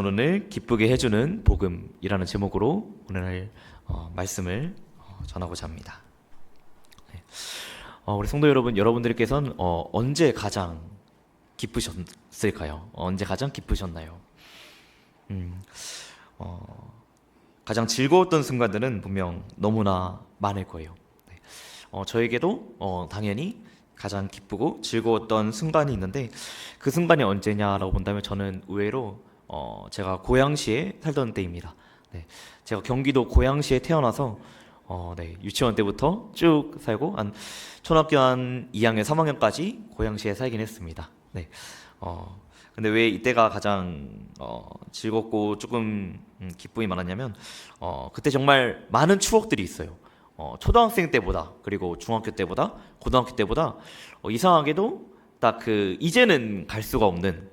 오늘 기쁘게 해주는 복음이라는 제목으로 오늘 말씀을 전하고자 합니다. 네. 우리 성도 여러분, 여러분들께서는 언제 가장 기쁘셨을까요? 언제 가장 기쁘셨나요? 가장 즐거웠던 순간들은 분명 너무나 많을 거예요. 네. 저에게도 당연히 가장 기쁘고 즐거웠던 순간이 있는데, 그 순간이 언제냐라고 본다면 저는 의외로 제가 고양시에 살던 때입니다. 네, 제가 경기도 고양시에 태어나서 유치원 때부터 쭉 살고 초등학교 한 2학년, 3학년까지 고양시에 살긴 했습니다. 네, 근데 왜 이때가 가장 즐겁고 조금 기쁨이 많았냐면 그때 정말 많은 추억들이 있어요. 초등학생 때보다, 그리고 중학교 때보다, 고등학교 때보다 이상하게도 딱 이제는 갈 수가 없는,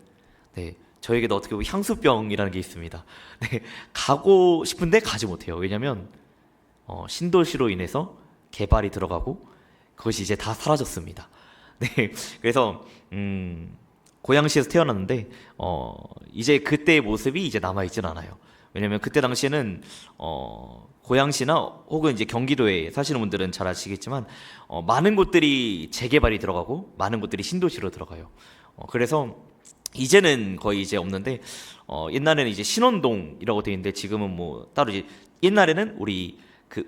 저에게도 어떻게 보면 향수병이라는 게 있습니다. 가고 싶은데 가지 못해요. 왜냐면 신도시로 인해서 개발이 들어가고 그것이 이제 다 사라졌습니다. 그래서 고양시에서 태어났는데 이제 그때의 모습이 이제 남아있진 않아요. 왜냐면 그때 당시에는 고양시나 혹은 이제 경기도에 사시는 분들은 잘 아시겠지만 많은 곳들이 재개발이 들어가고 많은 곳들이 신도시로 들어가요. 그래서 이제는 거의 이제 없는데 옛날에는 이제 신원동이라고 되어 있는데 지금은 뭐 따로 이제 옛날에는 우리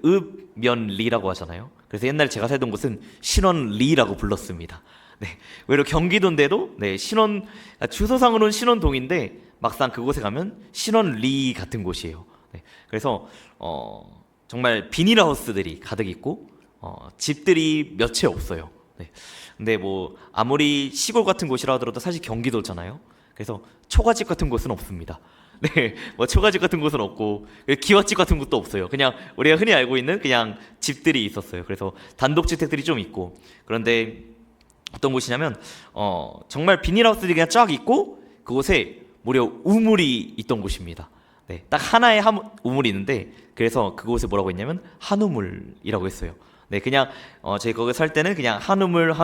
읍면리라고 하잖아요. 그래서 옛날에 제가 살던 곳은 신원리라고 불렀습니다. 외로 경기도인데도 주소상으로는 신원동인데 막상 그곳에 가면 신원리 같은 곳이에요. 그래서 정말 비닐하우스들이 가득 있고 집들이 몇 채 없어요. 근데 뭐 아무리 시골 같은 곳이라 하더라도 사실 경기도잖아요. 그래서 초가집 같은 곳은 없습니다. 뭐 초가집 같은 곳은 없고 기와집 같은 곳도 없어요. 그냥 우리가 흔히 알고 있는 그냥 집들이 있었어요. 그래서 단독주택들이 좀 있고, 그런데 어떤 곳이냐면 정말 비닐하우스들이 그냥 쫙 있고 그곳에 무려 우물이 있던 곳입니다. 딱 하나의 우물이 있는데, 그래서 그곳에 뭐라고 했냐면 한우물이라고 했어요. 그냥 저희 거기 살 때는 그냥 한우물.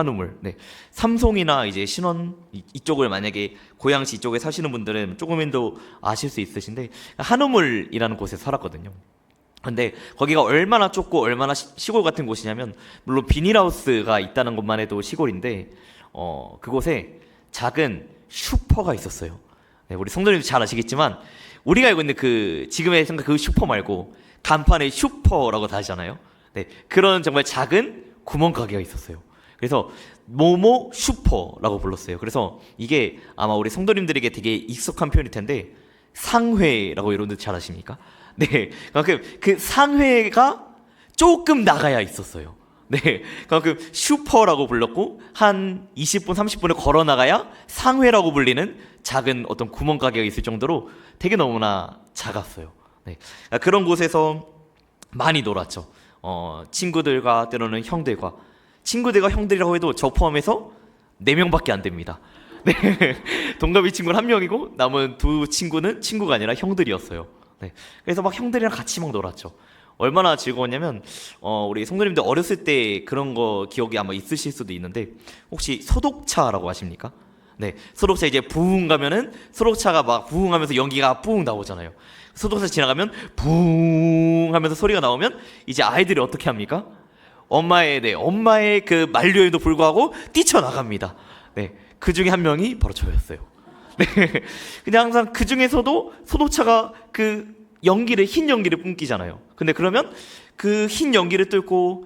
삼송이나 이제 신원 이쪽을 만약에 고양시 이쪽에 사시는 분들은 조금이라도 아실 수 있으신데 한우물이라는 곳에 살았거든요. 근데 거기가 얼마나 좁고 얼마나 시골 같은 곳이냐면, 물론 비닐하우스가 있다는 것만 해도 시골인데 그곳에 작은 슈퍼가 있었어요. 우리 성도님도 잘 아시겠지만 우리가 알고 있는 지금의 생각 슈퍼 말고 간판에 슈퍼라고 다 하잖아요. 그런 정말 작은 구멍가게가 있었어요. 그래서 모모 슈퍼라고 불렀어요. 그래서 이게 아마 우리 성도님들에게 되게 익숙한 표현일 텐데, 상회라고 여러분들 잘 아십니까? 그만큼 그 상회가 조금 나가야 있었어요. 그만큼 슈퍼라고 불렀고 한 20분, 30분을 걸어 나가야 상회라고 불리는 작은 어떤 구멍가게가 있을 정도로 되게 너무나 작았어요. 그런 곳에서 많이 놀았죠. 친구들과 때로는 친구들과 형들이라고 해도 저 포함해서 4명밖에 안 됩니다. 동갑이 친구는 1명이고 남은 2 친구는 친구가 아니라 형들이었어요. 그래서 막 형들이랑 같이 막 놀았죠. 얼마나 즐거웠냐면 우리 성도님들 어렸을 때 그런 거 기억이 아마 있으실 수도 있는데, 혹시 소독차라고 아십니까? 소독차 이제 부웅 가면은 소독차가 막 부웅하면서 연기가 뿌웅 나오잖아요. 소독차 지나가면 부웅 하면서 소리가 나오면 이제 아이들이 어떻게 합니까? 엄마의 그 만류에도 불구하고 뛰쳐나갑니다. 그 중에 한 명이 바로 저였어요. 근데 항상 그 중에서도 소독차가 흰 연기를 뿜기잖아요. 근데 그러면 그 흰 연기를 뚫고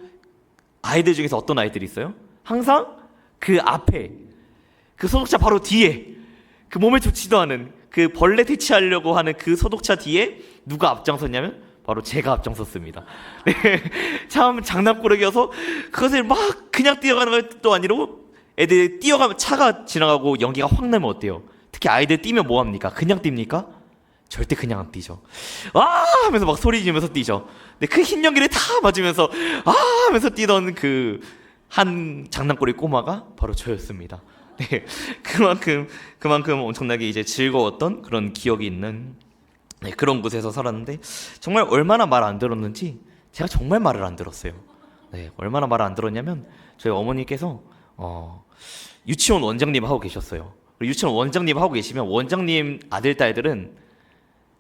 아이들 중에서 어떤 아이들이 있어요? 항상 그 앞에, 그 소독차 바로 뒤에, 그 몸에 좋지도 않은 그 벌레 퇴치하려고 하는 그 소독차 뒤에 누가 앞장섰냐면 바로 제가 앞장섰습니다. 참 장난꾸러기여서 그것을 막 그냥 뛰어가는 것도 아니고, 애들 뛰어가면 차가 지나가고 연기가 확 나면 어때요? 특히 아이들 뛰면 뭐합니까? 그냥 뜁니까? 절대 그냥 안 뛰죠. 아 하면서 막 소리 지르면서 뛰죠. 근데 그 흰 연기를 다 맞으면서 아 하면서 뛰던 그 한 장난꾸러기 꼬마가 바로 저였습니다. 그만큼 엄청나게 이제 즐거웠던 그런 기억이 있는 그런 곳에서 살았는데, 정말 얼마나 말 안 들었는지 제가 정말 말을 안 들었어요. 얼마나 말을 안 들었냐면 저희 어머니께서 유치원 원장님 하고 계셨어요. 유치원 원장님 하고 계시면 원장님 아들 딸들은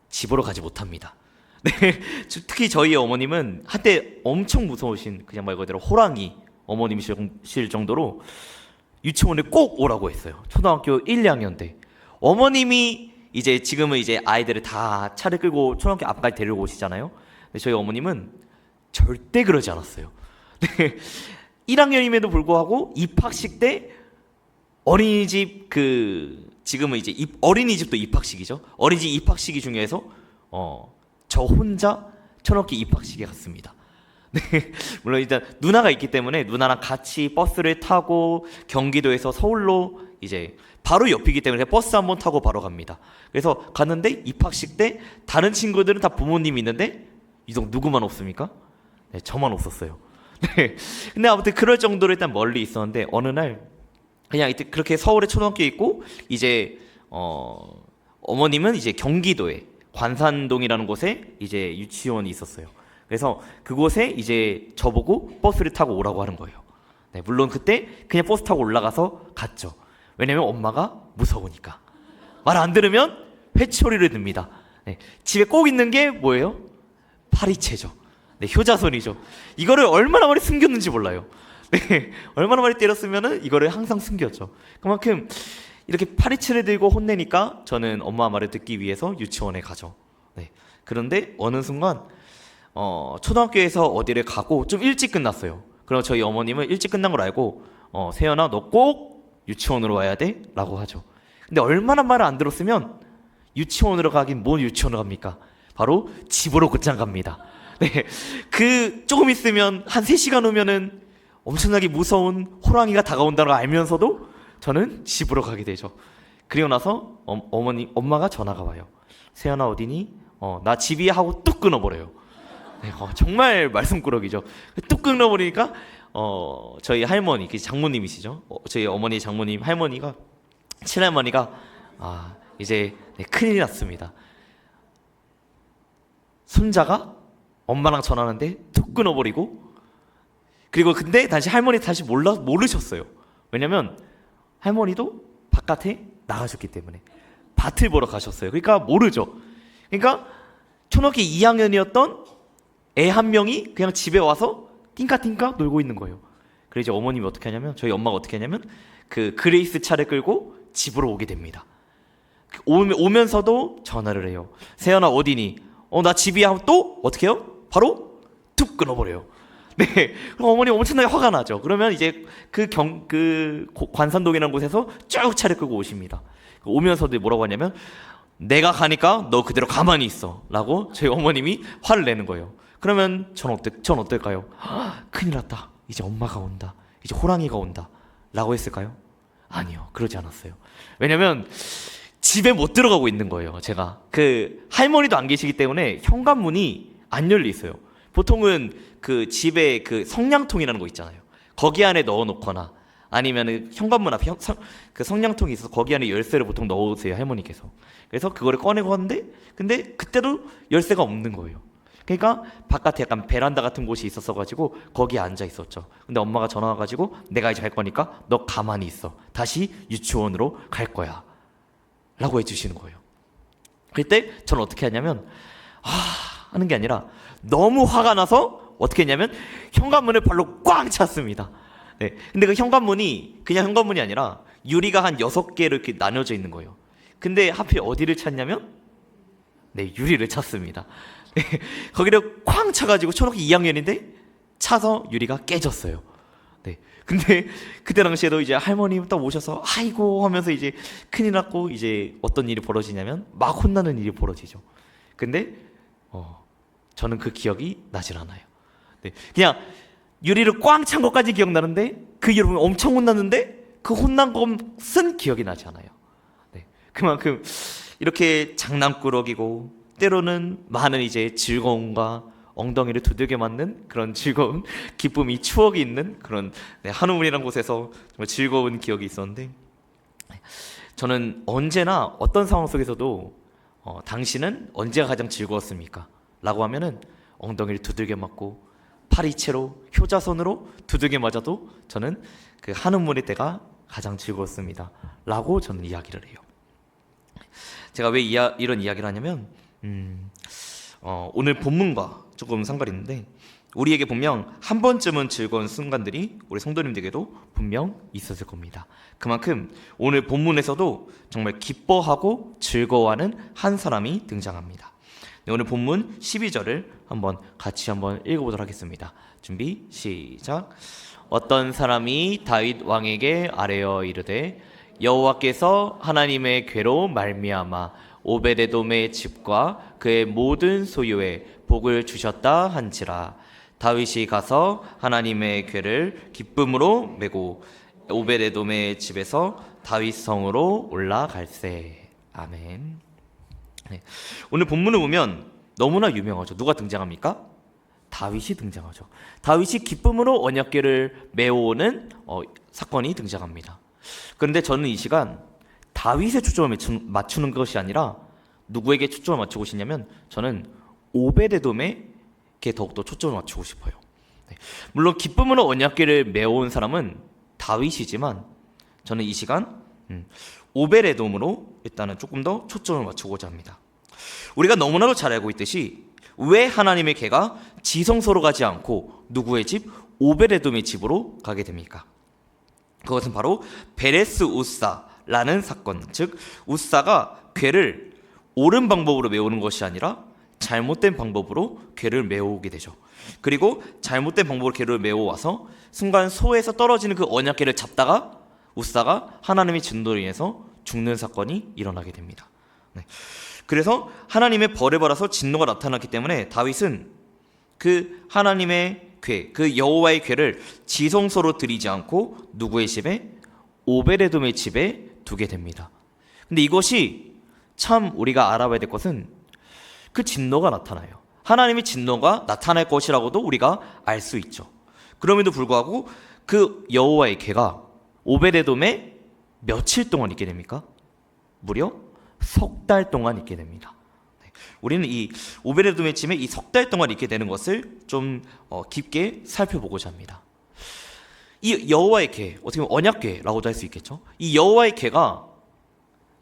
집으로 가지 못합니다. 네, 특히 저희 어머님은 한때 엄청 무서우신 그냥 말 그대로 호랑이 어머님이실 정도로 유치원에 꼭 오라고 했어요. 초등학교 1, 2학년 때. 어머님이 이제 지금은 이제 아이들을 다 차를 끌고 초등학교 앞까지 데리고 오시잖아요. 근데 저희 어머님은 절대 그러지 않았어요. 네, 1학년임에도 불구하고 입학식 때 어린이집 지금은 이제 어린이집도 입학식이죠. 어린이집 입학식이 중요해서 저 혼자 초등학교 입학식에 갔습니다. 네, 물론 일단 누나가 있기 때문에 누나랑 같이 버스를 타고 경기도에서 서울로 이제 바로 옆이기 때문에 버스 한번 타고 바로 갑니다. 그래서 갔는데 입학식 때 다른 친구들은 다 부모님이 있는데 이동 누구만 없습니까? 네, 저만 없었어요. 네, 근데 아무튼 그럴 정도로 일단 멀리 있었는데 어느 날 그냥 이때 그렇게 서울에 초등학교 있고 이제 어머님은 이제 경기도에 관산동이라는 곳에 이제 유치원이 있었어요. 그래서 그곳에 이제 저보고 버스를 타고 오라고 하는 거예요. 네, 물론 그때 그냥 버스 타고 올라가서 갔죠. 왜냐면 엄마가 무서우니까. 말 안 들으면 회초리를 듭니다. 네, 집에 꼭 있는 게 뭐예요? 파리채죠. 네, 효자손이죠. 이거를 얼마나 많이 숨겼는지 몰라요. 네, 얼마나 많이 때렸으면은 이거를 항상 숨겼죠. 그만큼 이렇게 파리채를 들고 혼내니까 저는 엄마 말을 듣기 위해서 유치원에 가죠. 네, 그런데 어느 순간 초등학교에서 어디를 가고 좀 일찍 끝났어요. 그럼 저희 어머님은 일찍 끝난 걸 알고 세연아 너 꼭 유치원으로 와야 돼? 라고 하죠. 근데 얼마나 말을 안 들었으면 유치원으로 가긴 뭔 유치원으로 갑니까? 바로 집으로 곧장 갑니다. 네, 조금 있으면 한 3시간 후면은 엄청나게 무서운 호랑이가 다가온다는 걸 알면서도 저는 집으로 가게 되죠. 그리고 나서 엄마가 전화가 와요. 세연아 어디니? 나 집이야 하고 뚝 끊어버려요. 네, 정말 말썽꾸러기죠. 뚝 끊어버리니까 저희 할머니, 장모님이시죠. 저희 어머니 장모님 할머니가 친할머니가 이제 네, 큰일이 났습니다. 손자가 엄마랑 전화하는데 툭 끊어버리고 그리고 근데 할머니 다시 모르셨어요. 왜냐면 할머니도 바깥에 나가셨기 때문에 밭을 보러 가셨어요. 그러니까 모르죠. 그러니까 초등학교 2학년이었던 애 한 명이 그냥 집에 와서 띵까띵까 놀고 있는 거예요. 그래서 이제 어머님이 어떻게 하냐면 저희 엄마가 어떻게 하냐면 그 그레이스 차를 끌고 집으로 오게 됩니다. 오면서도 전화를 해요. 세연아 어디니? 나 집이야. 하면 또 어떻게 해요? 바로 툭 끊어버려요. 네, 그럼 어머니 엄청나게 화가 나죠. 그러면 이제 관산동이라는 곳에서 쭉 차를 끌고 오십니다. 오면서도 뭐라고 하냐면 내가 가니까 너 그대로 가만히 있어 라고 저희 어머님이 화를 내는 거예요. 그러면 전 어떨까요? 큰일 났다. 이제 엄마가 온다. 이제 호랑이가 온다. 라고 했을까요? 아니요. 그러지 않았어요. 왜냐면 집에 못 들어가고 있는 거예요. 제가 할머니도 안 계시기 때문에 현관문이 안 열려 있어요. 보통은 집에 성냥통이라는 거 있잖아요. 거기 안에 넣어놓거나 아니면 현관문 앞에 성냥통이 있어서 거기 안에 열쇠를 보통 넣으세요, 할머니께서. 그래서 그거를 꺼내고 하는데 근데 그때도 열쇠가 없는 거예요. 그러니까 바깥에 약간 베란다 같은 곳이 있었어가지고 거기에 앉아 있었죠. 근데 엄마가 전화 와가지고 내가 이제 갈 거니까 너 가만히 있어. 다시 유치원으로 갈 거야. 라고 해주시는 거예요. 그때 저는 어떻게 하냐면 하는 게 아니라 너무 화가 나서 어떻게 했냐면 현관문을 발로 꽝 찼습니다. 네. 근데 그 현관문이 그냥 현관문이 아니라 유리가 한 6개로 이렇게 나뉘어져 있는 거예요. 근데 하필 어디를 찼냐면 네, 유리를 찼습니다. 네. 거기를 쾅 차가지고 초등학교 2학년인데 차서 유리가 깨졌어요. 네. 근데 그때 당시에도 이제 할머니 딱 오셔서 아이고 하면서 이제 큰일 났고 이제 어떤 일이 벌어지냐면 막 혼나는 일이 벌어지죠. 근데 저는 그 기억이 나질 않아요. 네. 그냥 유리를 꽝 찬 것까지 기억나는데 그 이후로 엄청 혼났는데 그 혼난 것은 기억이 나지 않아요. 네. 그만큼 이렇게 장난꾸러기고 때로는 많은 이제 즐거움과 엉덩이를 두들겨 맞는 그런 즐거운 기쁨이 추억이 있는 그런 한우문이라는 곳에서 정말 즐거운 기억이 있었는데 저는 언제나 어떤 상황 속에서도 당신은 언제가 가장 즐거웠습니까? 라고 하면은 엉덩이를 두들겨 맞고 파리채로 효자손으로 두들겨 맞아도 저는 그 한우문의 때가 가장 즐거웠습니다. 라고 저는 이야기를 해요. 제가 왜 이런 이야기를 하냐면 오늘 본문과 조금 상관이 있는데 우리에게 분명 한 번쯤은 즐거운 순간들이 우리 성도님들에게도 분명 있었을 겁니다. 그만큼 오늘 본문에서도 정말 기뻐하고 즐거워하는 한 사람이 등장합니다. 네, 오늘 본문 12절을 같이 읽어보도록 하겠습니다. 준비 시작. 어떤 사람이 다윗 왕에게 아뢰어 이르되 여호와께서 하나님의 괴로 말미암아 오베데돔의 집과 그의 모든 소유에 복을 주셨다 한지라. 다윗이 가서 하나님의 궤를 기쁨으로 메고 오베데돔의 집에서 다윗 성으로 올라갈세. 아멘. 네. 오늘 본문을 보면 너무나 유명하죠. 누가 등장합니까? 다윗이 등장하죠. 다윗이 기쁨으로 언약궤를 메어오는 사건이 등장합니다. 그런데 저는 이 시간 다윗의 초점을 맞추는 것이 아니라 누구에게 초점을 맞추고 싶냐면 저는 오베데돔에게 더욱더 초점을 맞추고 싶어요. 네. 물론 기쁨으로 언약궤를 메어온 사람은 다윗이지만 저는 이 시간 오베데돔으로 일단은 조금 더 초점을 맞추고자 합니다. 우리가 너무나도 잘 알고 있듯이 왜 하나님의 궤가 지성소로 가지 않고 누구의 집? 오베데돔의 집으로 가게 됩니까? 그것은 바로 베레스 우사라는 사건, 즉 우사가 궤를 옳은 방법으로 메우는 것이 아니라 잘못된 방법으로 궤를 메우게 되죠. 그리고 잘못된 방법으로 궤를 메워와서 순간 소에서 떨어지는 그 언약궤를 잡다가 우사가 하나님의 진노로 인해서 죽는 사건이 일어나게 됩니다. 네. 그래서 하나님의 벌을 받아서 진노가 나타났기 때문에 다윗은 그 하나님의 궤, 그 여호와의 궤를 지성소로 들이지 않고 누구의 집에? 오베데돔의 집에 두게 됩니다. 근데 이것이 참 우리가 알아봐야 될 것은 그 진노가 나타나요. 하나님의 진노가 나타날 것이라고도 우리가 알 수 있죠. 그럼에도 불구하고 그 여호와의 궤가 오베데돔에 며칠 동안 있게 됩니까? 무려 석 달 동안 있게 됩니다. 네. 우리는 이 오베데돔의 집에 이 석 달 동안 있게 되는 것을 좀 깊게 살펴보고자 합니다. 이 여호와의 궤, 어떻게 보면 언약궤라고도 할 수 있겠죠. 이 여호와의 궤가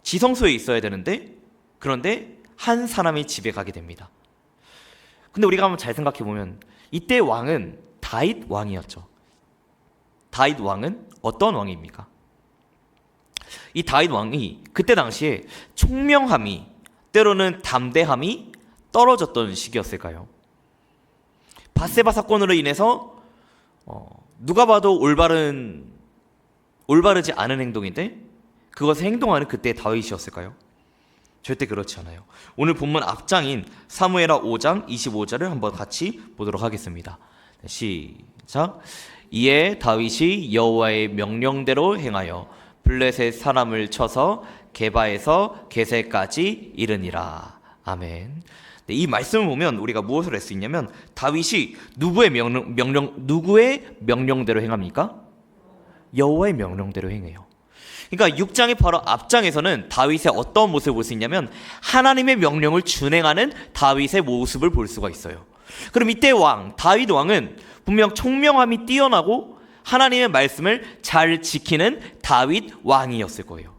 지성소에 있어야 되는데 그런데 한 사람의 집에 가게 됩니다. 근데 우리가 한번 잘 생각해 보면 이때 왕은 다윗 왕이었죠. 다윗 왕은 어떤 왕입니까? 이 다윗 왕이 그때 당시에 총명함이 때로는 담대함이 떨어졌던 시기였을까요? 밧세바 사건으로 인해서 누가 봐도 올바르지 않은 행동인데 그것을 행동하는 그때 다윗이었을까요? 절대 그렇지 않아요. 오늘 본문 앞장인 사무엘하 5장 25절을 한번 같이 보도록 하겠습니다. 시작. 이에 다윗이 여호와의 명령대로 행하여 블레셋 사람을 쳐서 게바에서 게셀까지 이르니라. 아멘. 네, 이 말씀을 보면 우리가 무엇을 할 수 있냐면 다윗이 누구의 명령대로 행합니까? 여호와의 명령대로 행해요. 그러니까 6장의 바로 앞장에서는 다윗의 어떤 모습을 볼 수 있냐면 하나님의 명령을 준행하는 다윗의 모습을 볼 수가 있어요. 그럼 이때 다윗 왕은 분명 총명함이 뛰어나고 하나님의 말씀을 잘 지키는 다윗 왕이었을 거예요.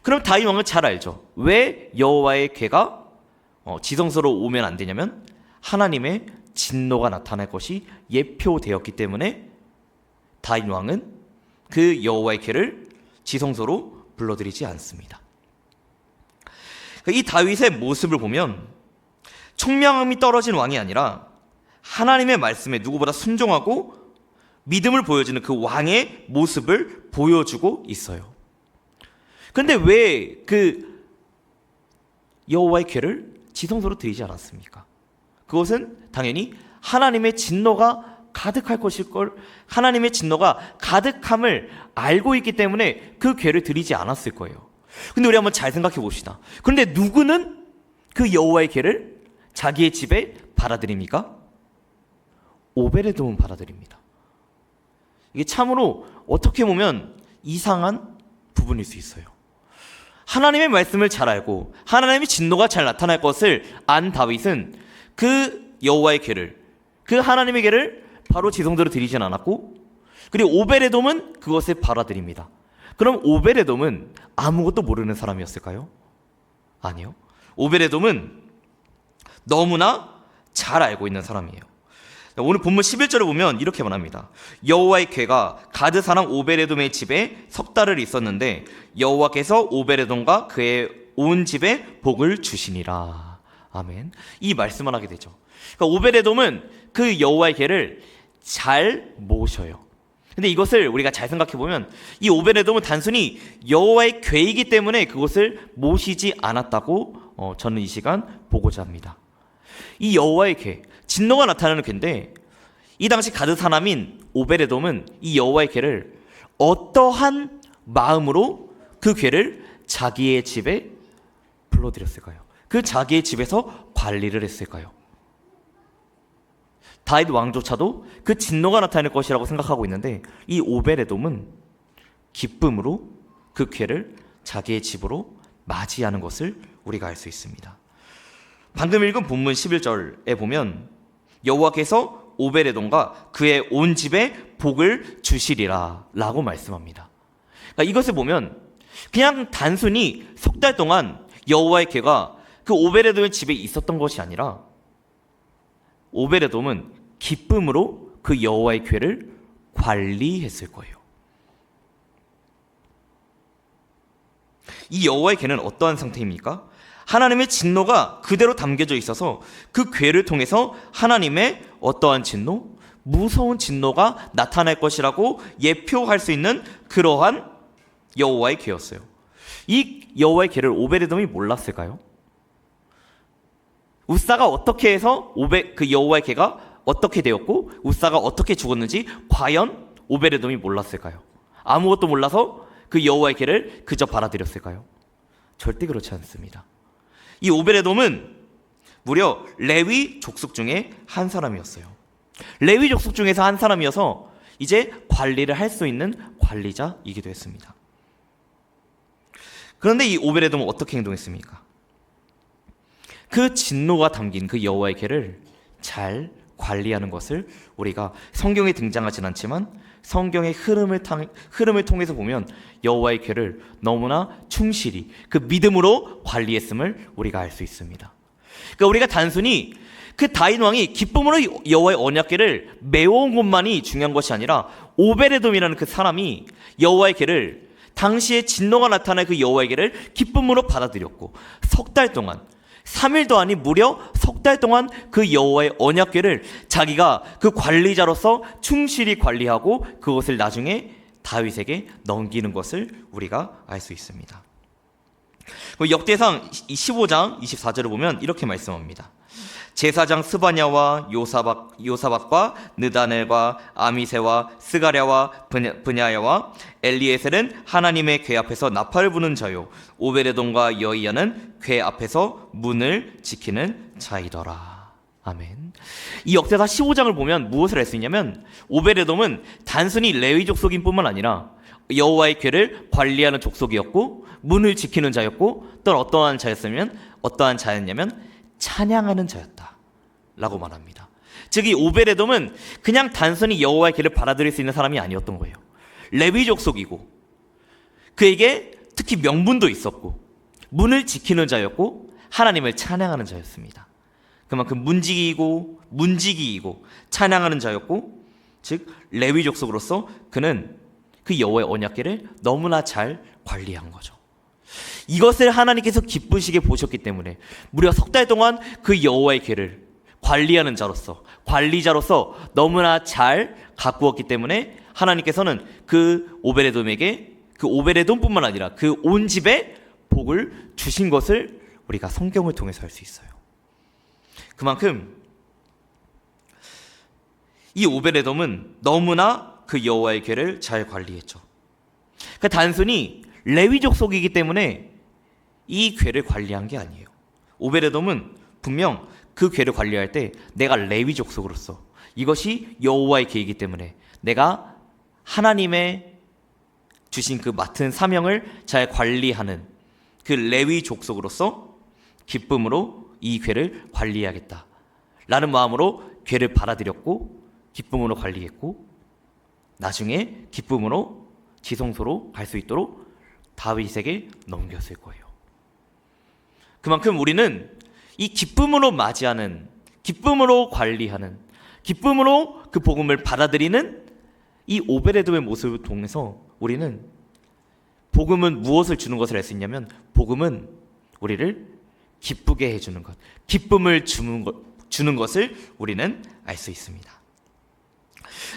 그럼 다윗 왕은 잘 알죠. 왜 여호와의 궤가 지성소로 오면 안 되냐면 하나님의 진노가 나타날 것이 예표되었기 때문에 다윗 왕은 그 여호와의 궤를 지성소로 불러들이지 않습니다. 이 다윗의 모습을 보면 총명함이 떨어진 왕이 아니라 하나님의 말씀에 누구보다 순종하고 믿음을 보여주는 그 왕의 모습을 보여주고 있어요. 그런데 왜 그 여호와의 궤를 지성소로 들이지 않았습니까? 그것은 당연히 하나님의 진노가 가득할 것일 걸, 하나님의 진노가 가득함을 알고 있기 때문에 그 궤를 들이지 않았을 거예요. 근데 우리 한번 잘 생각해 봅시다. 그런데 누구는 그 여호와의 궤를 자기의 집에 받아들입니까? 오베데돔은 받아들입니다. 이게 참으로 어떻게 보면 이상한 부분일 수 있어요. 하나님의 말씀을 잘 알고 하나님의 진노가 잘 나타날 것을 안 다윗은 그 여호와의 궤를, 그 하나님의 궤를 바로 지성소로 들이진 않았고, 그리고 오베데돔은 그것을 받아들입니다. 그럼 오베데돔은 아무것도 모르는 사람이었을까요? 아니요. 오베데돔은 너무나 잘 알고 있는 사람이에요. 오늘 본문 11절을 보면 이렇게 말합니다. 여호와의 궤가 가드 사람 오베레돔의 집에 석 달을 있었는데 여호와께서 오베레돔과 그의 온 집에 복을 주시니라. 아멘. 이 말씀을 하게 되죠. 그러니까 오베레돔은 그 여호와의 궤를 잘 모셔요. 근데 이것을 우리가 잘 생각해 보면 이 오베레돔은 단순히 여호와의 궤이기 때문에 그것을 모시지 않았다고 저는 이 시간 보고자 합니다. 이 여호와의 궤, 진노가 나타나는 궤인데 이 당시 가드 사람인 오베레돔은 이 여호와의 궤를 어떠한 마음으로 그 궤를 자기의 집에 불러들였을까요? 그 자기의 집에서 관리를 했을까요? 다윗 왕조차도 그 진노가 나타날 것이라고 생각하고 있는데 이 오베레돔은 기쁨으로 그 궤를 자기의 집으로 맞이하는 것을 우리가 알 수 있습니다. 방금 읽은 본문 11절에 보면 여호와께서 오베레돔과 그의 온 집에 복을 주시리라 라고 말씀합니다. 그러니까 이것을 보면 그냥 단순히 석 달 동안 여호와의 궤가 그 오베레돔의 집에 있었던 것이 아니라 오베레돔은 기쁨으로 그 여호와의 궤를 관리했을 거예요. 이 여호와의 궤는 어떠한 상태입니까? 하나님의 진노가 그대로 담겨져 있어서 그 궤를 통해서 하나님의 어떠한 진노? 무서운 진노가 나타날 것이라고 예표할 수 있는 그러한 여호와의 궤였어요. 이 여호와의 궤를 오베레돔이 몰랐을까요? 웃사가 어떻게 해서 그 여호와의 궤가 어떻게 되었고 웃사가 어떻게 죽었는지 과연 오베레돔이 몰랐을까요? 아무것도 몰라서 그 여호와의 궤를 그저 받아들였을까요? 절대 그렇지 않습니다. 이 오베레돔은 무려 레위 족속 중에 한 사람이었어요. 레위 족속 중에서 한 사람이어서 이제 관리를 할 수 있는 관리자이기도 했습니다. 그런데 이 오베레돔은 어떻게 행동했습니까? 그 진노가 담긴 그 여호와의 궤를 잘 관리하는 것을 우리가 성경에 등장하진 않지만 성경의 흐름을 통해서 보면 여호와의 궤를 너무나 충실히 그 믿음으로 관리했음을 우리가 알 수 있습니다. 그러니까 우리가 단순히 그 다윗 왕이 기쁨으로 여호와의 언약궤를 메워온 것만이 중요한 것이 아니라 오베레돔이라는 그 사람이 여호와의 궤를 당시에 진노가 나타날 그 여호와의 궤를 기쁨으로 받아들였고 석 달 동안 3일도 아니 무려 석 달 동안 그 여호와의 언약궤를 자기가 그 관리자로서 충실히 관리하고 그것을 나중에 다윗에게 넘기는 것을 우리가 알 수 있습니다. 역대상 15장 24절을 보면 이렇게 말씀합니다. 제사장 스바냐와 요사박과 느다넬과 아미세와 스가랴와 브냐야와 엘리에셀은 하나님의 궤 앞에서 나팔을 부는 자요 오베레돔과 여이야는 궤 앞에서 문을 지키는 자이더라. 아멘. 이 역대사 15장을 보면 무엇을 할 수 있냐면 오베레돔은 단순히 레위 족속인 뿐만 아니라 여호와의 궤를 관리하는 족속이었고 문을 지키는 자였고 또 어떠한 자였냐면 찬양하는 자였다 라고 말합니다. 즉 이 오베레돔은 그냥 단순히 여호와의 궤를 받아들일 수 있는 사람이 아니었던 거예요. 레위 족속이고 그에게 특히 명분도 있었고 문을 지키는 자였고 하나님을 찬양하는 자였습니다. 그만큼 문지기이고 찬양하는 자였고 즉 레위 족속으로서 그는 그 여호와의 언약궤를 너무나 잘 관리한 거죠. 이것을 하나님께서 기쁘시게 보셨기 때문에 무려 석 달 동안 그 여호와의 궤를 관리하는 자로서 관리자로서 너무나 잘 가꾸었기 때문에 하나님께서는 그 오베레돔에게 그 오베레돔뿐만 아니라 그 온 집에 복을 주신 것을 우리가 성경을 통해서 알 수 있어요. 그만큼 이 오베레돔은 너무나 그 여호와의 궤를 잘 관리했죠. 그러니까 단순히 레위 족속이기 때문에 이 궤를 관리한 게 아니에요. 오베레돔은 분명 그 궤를 관리할 때 내가 레위 족속으로서 이것이 여호와의 궤이기 때문에 내가 하나님의 주신 그 맡은 사명을 잘 관리하는 그 레위 족속으로서 기쁨으로 이 궤를 관리해야겠다 라는 마음으로 궤를 받아들였고 기쁨으로 관리했고 나중에 기쁨으로 지성소로 갈 수 있도록 다윗에게 넘겼을 거예요. 그만큼 우리는 이 기쁨으로 맞이하는, 기쁨으로 관리하는, 기쁨으로 그 복음을 받아들이는 이 오베레돔의 모습을 통해서 우리는 복음은 무엇을 주는 것을 알 수 있냐면, 복음은 우리를 기쁘게 해주는 것, 기쁨을 주는 것을 우리는 알 수 있습니다.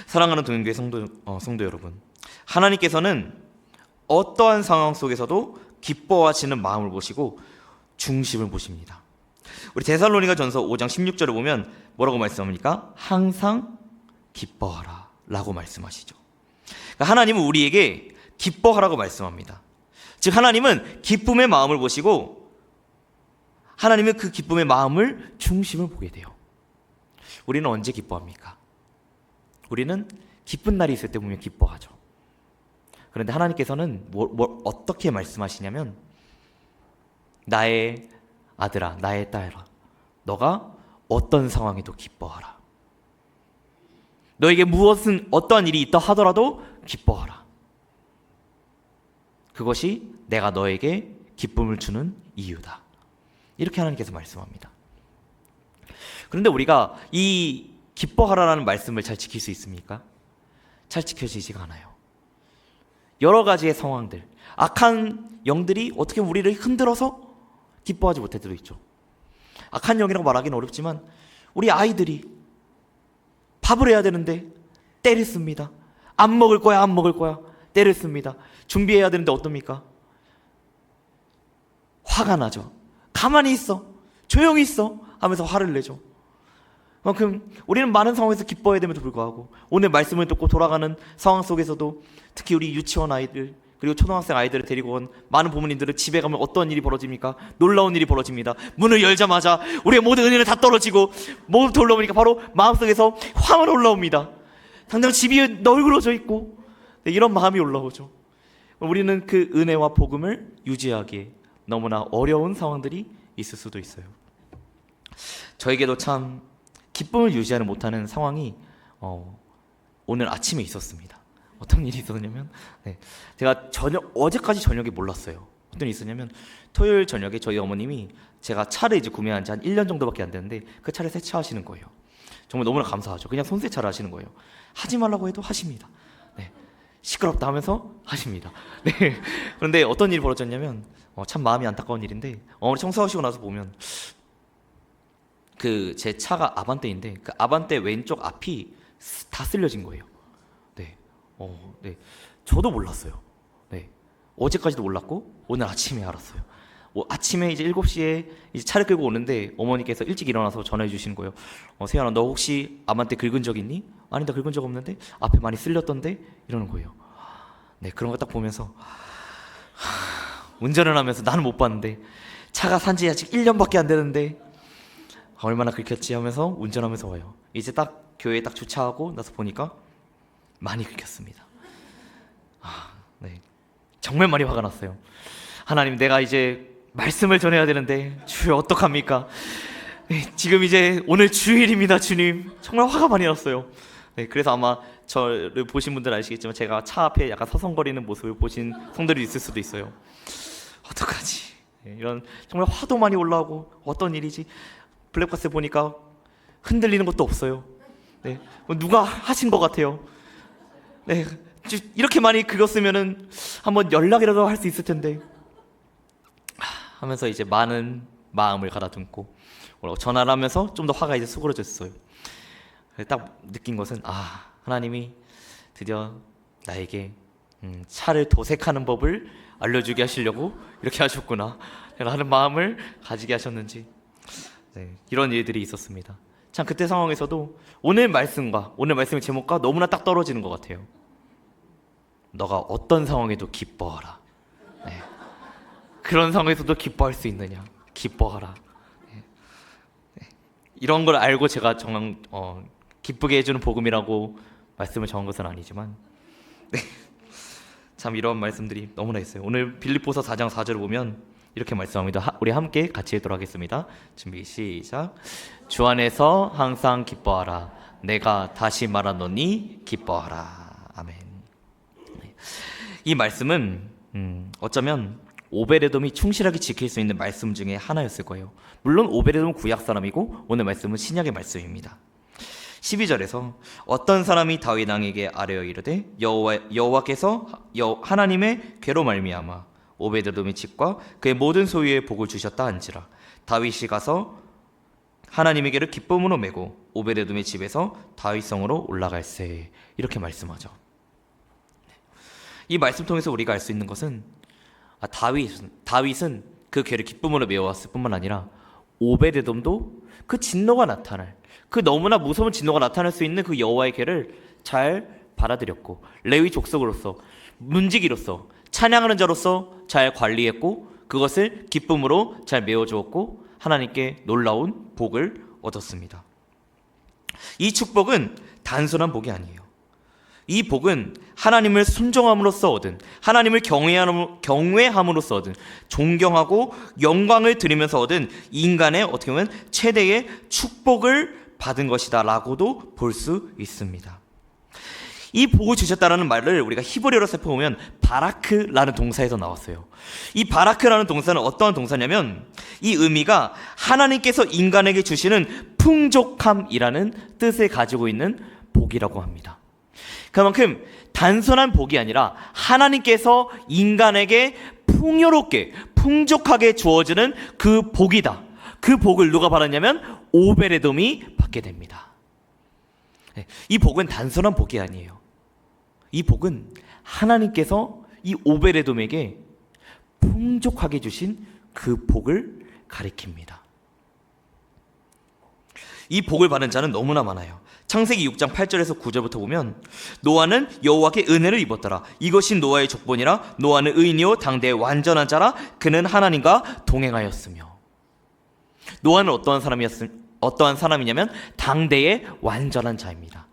사랑하는 동행교회 성도 여러분, 하나님께서는 어떠한 상황 속에서도 기뻐하시는 마음을 보시고 중심을 보십니다. 우리 데살로니가 전서 5장 16절을 보면 뭐라고 말씀합니까? 항상 기뻐하라 라고 말씀하시죠. 그러니까 하나님은 우리에게 기뻐하라고 말씀합니다. 즉 하나님은 기쁨의 마음을 보시고 하나님은 그 기쁨의 마음을 중심을 보게 돼요. 우리는 언제 기뻐합니까? 우리는 기쁜 날이 있을 때 보면 기뻐하죠. 그런데 하나님께서는 어떻게 말씀하시냐면, 나의 아들아, 나의 딸아, 너가 어떤 상황에도 기뻐하라. 너에게 어떠한 일이 있다 하더라도 기뻐하라. 그것이 내가 너에게 기쁨을 주는 이유다. 이렇게 하나님께서 말씀합니다. 그런데 우리가 이 기뻐하라라는 말씀을 잘 지킬 수 있습니까? 잘 지켜지지가 않아요. 여러 가지의 상황들, 악한 영들이 어떻게 우리를 흔들어서 기뻐하지 못할 때도 있죠. 악한 영이라고 말하기는 어렵지만 우리 아이들이 밥을 해야 되는데 때를 씁니다. 안 먹을 거야, 안 먹을 거야. 때를 씁니다. 준비해야 되는데 어떻습니까? 화가 나죠. 가만히 있어, 조용히 있어 하면서 화를 내죠. 그만큼 우리는 많은 상황에서 기뻐해야 됨에도 불구하고 오늘 말씀을 듣고 돌아가는 상황 속에서도 특히 우리 유치원 아이들 그리고 초등학생 아이들을 데리고 온 많은 부모님들은 집에 가면 어떤 일이 벌어집니까? 놀라운 일이 벌어집니다. 문을 열자마자 우리의 모든 은혜는 다 떨어지고 뭐부터 올라오니까 바로 마음속에서 화가 올라옵니다. 당장 집이 널그러져 있고 이런 마음이 올라오죠. 우리는 그 은혜와 복음을 유지하기에 너무나 어려운 상황들이 있을 수도 있어요. 저에게도 참 기쁨을 유지하지 못하는 상황이 오늘 아침에 있었습니다. 어떤 일이 있었냐면 제가 어제까지 저녁에 몰랐어요. 어떤 일이 있었냐면 토요일 저녁에 저희 어머님이 제가 차를 이제 구매한 지 한 1년 정도밖에 안 됐는데 그 차를 세차하시는 거예요. 정말 너무나 감사하죠. 그냥 손세차를 하시는 거예요. 하지 말라고 해도 하십니다. 시끄럽다 하면서 하십니다. 그런데 어떤 일이 벌어졌냐면 참 마음이 안타까운 일인데 어머니 청소하시고 나서 보면 그 제 차가 아반떼인데 그 아반떼 왼쪽 앞이 다 쓸려진 거예요. 저도 몰랐어요. 어제까지도 몰랐고 오늘 아침에 알았어요. 아침에 이제 7시에 이제 차를 끌고 오는데 어머니께서 일찍 일어나서 전화해 주시는 거예요. 세연아, 너 혹시 아반떼 긁은 적 있니? 아니, 나 긁은 적 없는데 앞에 많이 쓸렸던데 이러는 거예요. 그런 거 딱 보면서 운전을 하면서 나는 못 봤는데 차가 산지 아직 1년밖에 안 되는데 얼마나 긁혔지 하면서 운전하면서 와요. 이제 딱 교회에 딱 주차하고 나서 보니까 많이 긁혔습니다. 정말 많이 화가 났어요. 하나님, 내가 이제 말씀을 전해야 되는데 주여 어떡합니까? 지금 이제 오늘 주일입니다. 주님, 정말 화가 많이 났어요. 그래서 아마 저를 보신 분들 아시겠지만 제가 차 앞에 약간 서성거리는 모습을 보신 성들이 있을 수도 있어요. 어떡하지? 이런 정말 화도 많이 올라오고 어떤 일이지? 블랙박스 보니까 흔들리는 것도 없어요. 누가 하신 것 같아요. 이렇게 많이 긁었으면은 한번 연락이라도 할 수 있을 텐데 하면서 이제 많은 마음을 가다듬고 전화를 하면서 좀 더 화가 이제 수그러졌어요. 딱 느낀 것은 하나님이 드디어 나에게 차를 도색하는 법을 알려주게 하시려고 이렇게 하셨구나 라는 마음을 가지게 하셨는지 이런 일들이 있었습니다. 참 그때 상황에서도 오늘 말씀의 제목과 너무나 딱 떨어지는 것 같아요. 너가 어떤 상황에도 기뻐하라. 그런 상황에서도 기뻐할 수 있느냐? 기뻐하라. 이런 걸 알고 제가 기쁘게 해주는 복음이라고 말씀을 정한 것은 아니지만 참 이런 말씀들이 너무나 있어요. 오늘 빌립보서 4장 4절을 보면 이렇게 말씀합니다. 우리 함께 같이 읽도록 하겠습니다. 준비 시작. 주 안에서 항상 기뻐하라. 내가 다시 말하노니 기뻐하라. 아멘. 이 말씀은 어쩌면 오베데돔이 충실하게 지킬 수 있는 말씀 중에 하나였을 거예요. 물론 오베데돔은 구약 사람이고 오늘 말씀은 신약의 말씀입니다. 12절에서 어떤 사람이 다윗 왕에게 아뢰어 이르되 여호와께서 하나님의 괴로 말미암아 오베데돔의 집과 그의 모든 소유에 복을 주셨다 한지라. 다윗이 가서 하나님에게를 기쁨으로 메고 오베데돔의 집에서 다윗성으로 올라갈세. 이렇게 말씀하죠. 이 말씀 통해서 우리가 알 수 있는 것은 다윗은 그 괴를 기쁨으로 메워왔을 뿐만 아니라 오베데돔도 그 진노가 나타날, 그 너무나 무서운 진노가 나타날 수 있는 그 여호와의 괴를 잘 받아들였고 레위 족속으로서, 문지기로서, 찬양하는 자로서 잘 관리했고 그것을 기쁨으로 잘 메워주었고 하나님께 놀라운 복을 얻었습니다. 이 축복은 단순한 복이 아니에요. 이 복은 하나님을 순종함으로써 얻은, 하나님을 경외함으로써 얻은, 존경하고 영광을 드리면서 얻은 인간의 어떻게 보면 최대의 축복을 받은 것이다 라고도 볼 수 있습니다. 이 복을 주셨다라는 말을 우리가 히브리어로 살펴보면 바라크라는 동사에서 나왔어요. 이 바라크라는 동사는 어떠한 동사냐면 이 의미가 하나님께서 인간에게 주시는 풍족함이라는 뜻을 가지고 있는 복이라고 합니다. 그만큼 단순한 복이 아니라 하나님께서 인간에게 풍요롭게 풍족하게 주어지는 그 복이다. 그 복을 누가 받았냐면 오베데돔이 받게 됩니다. 이 복은 단순한 복이 아니에요. 이 복은 하나님께서 이 오베데돔에게 풍족하게 주신 그 복을 가리킵니다. 이 복을 받은 자는 너무나 많아요. 창세기 6장 8절에서 9절부터 보면 노아는 여호와께 은혜를 입었더라. 이것이 노아의 족본이라. 노아는 의인이요 당대의 완전한 자라. 그는 하나님과 동행하였으며. 노아는 어떠한 사람이냐면 당대의 완전한 자입니다.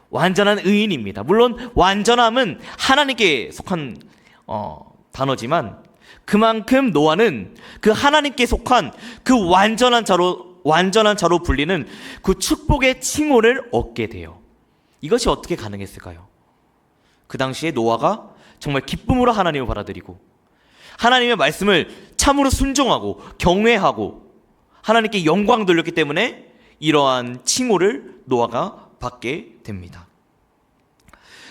완전한 의인입니다. 물론 완전함은 하나님께 속한 단어지만 그만큼 노아는 그 하나님께 속한 그 완전한 자로 불리는 그 축복의 칭호를 얻게 돼요. 이것이 어떻게 가능했을까요? 그 당시에 노아가 정말 기쁨으로 하나님을 받아들이고 하나님의 말씀을 참으로 순종하고 경외하고 하나님께 영광 돌렸기 때문에 이러한 칭호를 노아가 받게 됩니다.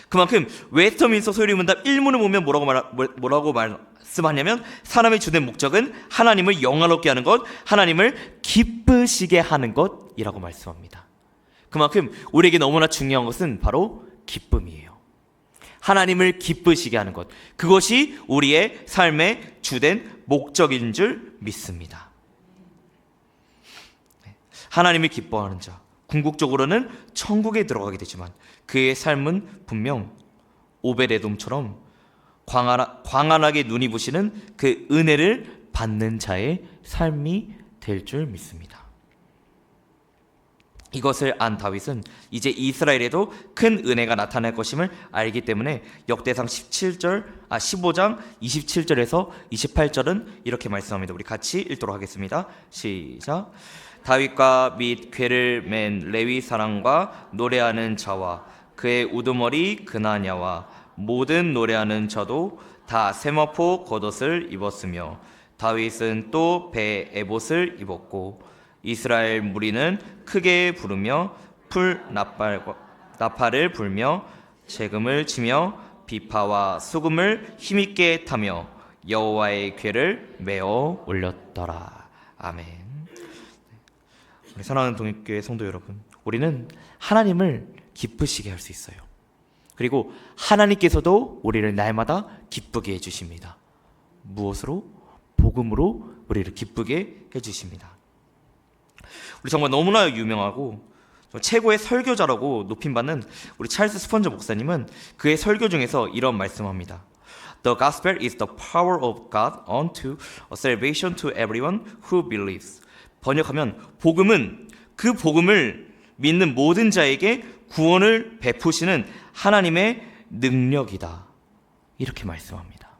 그만큼 웨스터민스터 소유문답 1문을 보면 뭐라고 말씀하냐면 사람의 주된 목적은 하나님을 영화롭게 하는 것, 하나님을 기쁘시게 하는 것이라고 말씀합니다. 그만큼 우리에게 너무나 중요한 것은 바로 기쁨이에요. 하나님을 기쁘시게 하는 것, 그것이 우리의 삶의 주된 목적인 줄 믿습니다. 하나님을 기뻐하는 자, 궁극적으로는 천국에 들어가게 되지만 그의 삶은 분명 오베데돔처럼 광활하게 눈이 부시는 그 은혜를 받는 자의 삶이 될 줄 믿습니다. 이것을 안 다윗은 이제 이스라엘에도 큰 은혜가 나타날 것임을 알기 때문에 역대상 15장 27절에서 28절은 이렇게 말씀합니다. 우리 같이 읽도록 하겠습니다. 시작. 다윗과 및 궤를 맨 레위 사람과 노래하는 자와 그의 우두머리 그나냐와 모든 노래하는 자도 다 세마포 겉옷을 입었으며 다윗은 또 배 에봇을 입었고 이스라엘 무리는 크게 부르며 풀 나팔을 불며 재금을 치며 비파와 수금을 힘있게 타며 여호와의 궤를 메어 올렸더라. 아멘. 우리 사랑하는 동익교회 성도 여러분, 우리는 하나님을 기쁘시게 할 수 있어요. 그리고 하나님께서도 우리를 날마다 기쁘게 해주십니다. 무엇으로? 복음으로 우리를 기쁘게 해주십니다. 우리 정말 너무나 유명하고 최고의 설교자라고 높임받는 우리 찰스 스펀저 목사님은 그의 설교 중에서 이런 말씀합니다. The gospel is the power of God unto salvation to everyone who believes. 번역하면 복음은 그 복음을 믿는 모든 자에게 구원을 베푸시는 하나님의 능력이다. 이렇게 말씀합니다.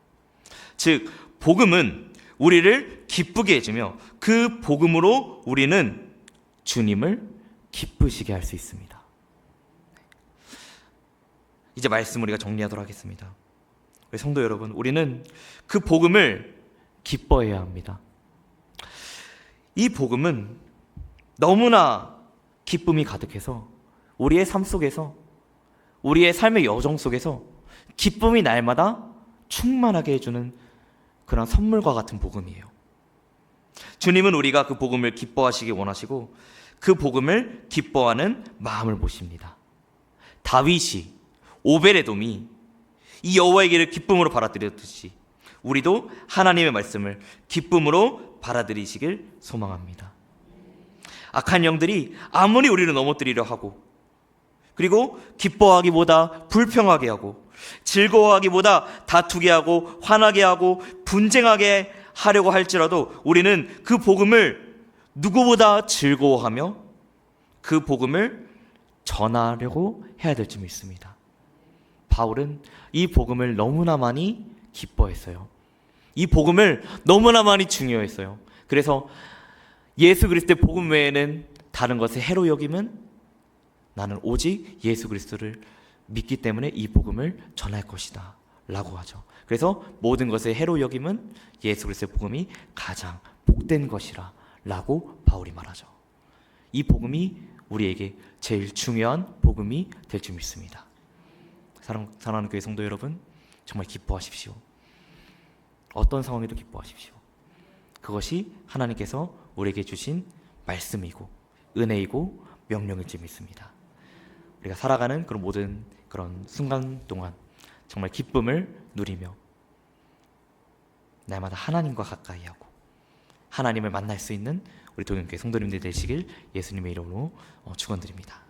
즉 복음은 우리를 기쁘게 해주며 그 복음으로 우리는 주님을 기쁘시게 할 수 있습니다. 이제 말씀 우리가 정리하도록 하겠습니다. 우리 성도 여러분, 우리는 그 복음을 기뻐해야 합니다. 이 복음은 너무나 기쁨이 가득해서 우리의 삶 속에서, 우리의 삶의 여정 속에서 기쁨이 날마다 충만하게 해주는 그런 선물과 같은 복음이에요. 주님은 우리가 그 복음을 기뻐하시기 원하시고 그 복음을 기뻐하는 마음을 보십니다. 다윗이, 오베레돔이 이 여호와의 길을 기쁨으로 받아들였듯이 우리도 하나님의 말씀을 기쁨으로 받아들이시길 소망합니다. 악한 영들이 아무리 우리를 넘어뜨리려 하고, 그리고 기뻐하기보다 불평하게 하고, 즐거워하기보다 다투게 하고, 화나게 하고, 분쟁하게 하려고 할지라도 우리는 그 복음을 누구보다 즐거워하며 그 복음을 전하려고 해야 될 줄 믿습니다. 바울은 이 복음을 너무나 많이 기뻐했어요. 이 복음을 너무나 많이 중요했어요. 그래서 예수 그리스도의 복음 외에는 다른 것을 해로 여김은 나는 오직 예수 그리스도를 믿기 때문에 이 복음을 전할 것이다 라고 하죠. 그래서 모든 것을 해로 여김은 예수 그리스도의 복음이 가장 복된 것이라 라고 바울이 말하죠. 이 복음이 우리에게 제일 중요한 복음이 될 줄 믿습니다. 사랑하는 교회 성도 여러분, 정말 기뻐하십시오. 어떤 상황에도 기뻐하십시오. 그것이 하나님께서 우리에게 주신 말씀이고 은혜이고 명령일 줄 믿습니다. 우리가 살아가는 그런 모든 그런 순간 동안 정말 기쁨을 누리며 날마다 하나님과 가까이 하고 하나님을 만날 수 있는 우리 동영교회 성도님들 되시길 예수님의 이름으로 축원드립니다.